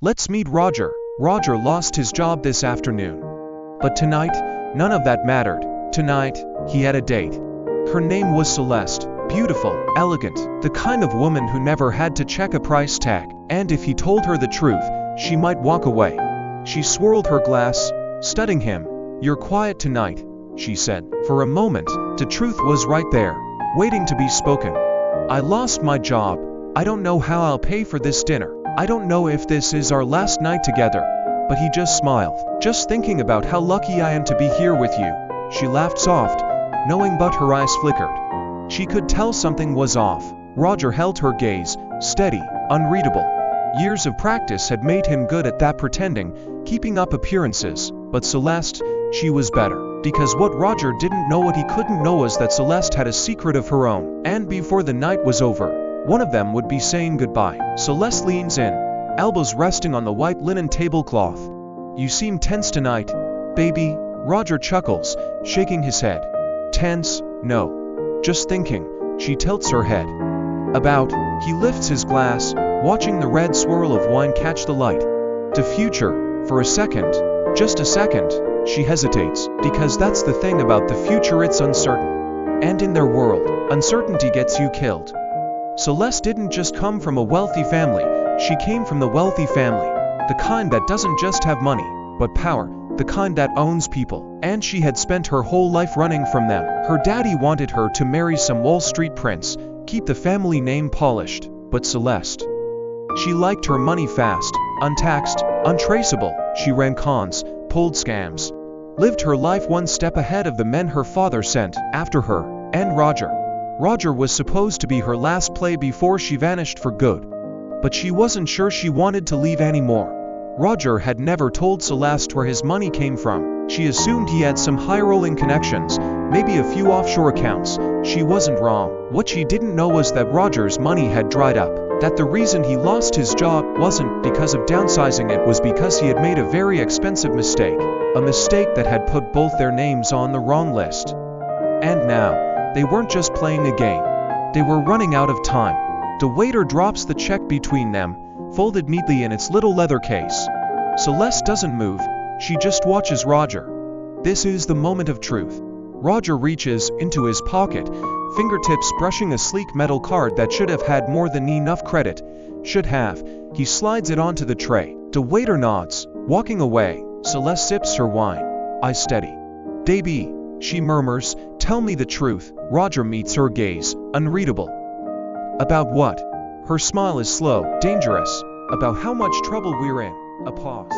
Let's meet Roger. Roger lost his job this afternoon. But tonight, none of that mattered. Tonight, he had a date. Her name was Celeste. Beautiful, elegant, the kind of woman who never had to check a price tag, and if he told her the truth, she might walk away. She swirled her glass, studying him. "You're quiet tonight," she said. For a moment, the truth was right there, waiting to be spoken. "I lost my job. I don't know how I'll pay for this dinner. I don't know if this is our last night together." But he just smiled. "Just thinking about how lucky I am to be here with you." She laughed soft, knowing but her eyes flickered. She could tell something was off. Roger held her gaze, steady, unreadable. Years of practice had made him good at that, pretending, keeping up appearances. But Celeste, she was better. Because what Roger didn't know, what he couldn't know, was that Celeste had a secret of her own. And before the night was over, one of them would be saying goodbye. Celeste leans in, elbows resting on the white linen tablecloth. "You seem tense tonight, baby." Roger chuckles, shaking his head. "Tense? No. Just thinking." She tilts her head. "About?" He lifts his glass, watching the red swirl of wine catch the light. "The future." For a second, just a second, she hesitates. Because that's the thing about the future, it's uncertain. And in their world, uncertainty gets you killed. Celeste didn't just come from a wealthy family, she came from the wealthy family. The kind that doesn't just have money, but power. The kind that owns people. And she had spent her whole life running from them. Her daddy wanted her to marry some Wall Street prince, keep the family name polished. But Celeste, she liked her money fast, untaxed, untraceable. She ran cons, pulled scams, lived her life one step ahead of the men her father sent after her. And Roger was supposed to be her last play before she vanished for good. But she wasn't sure she wanted to leave anymore. Roger had never told Celeste where his money came from. She assumed he had some high-rolling connections, maybe a few offshore accounts. She wasn't wrong. What she didn't know was that Roger's money had dried up. That the reason he lost his job wasn't because of downsizing, it was because he had made a very expensive mistake. A mistake that had put both their names on the wrong list. And now, they weren't just playing a game. They were running out of time. The waiter drops the check between them, folded neatly in its little leather case. Celeste doesn't move, she just watches Roger. This is the moment of truth. Roger reaches into his pocket, fingertips brushing a sleek metal card that should have had more than enough credit. Should have. He slides it onto the tray. The waiter nods, walking away. Celeste sips her wine. Eyes steady. "Baby," she murmurs, "tell me the truth." Roger meets her gaze, unreadable. "About what?" Her smile is slow, dangerous. "About how much trouble we're in." A pause.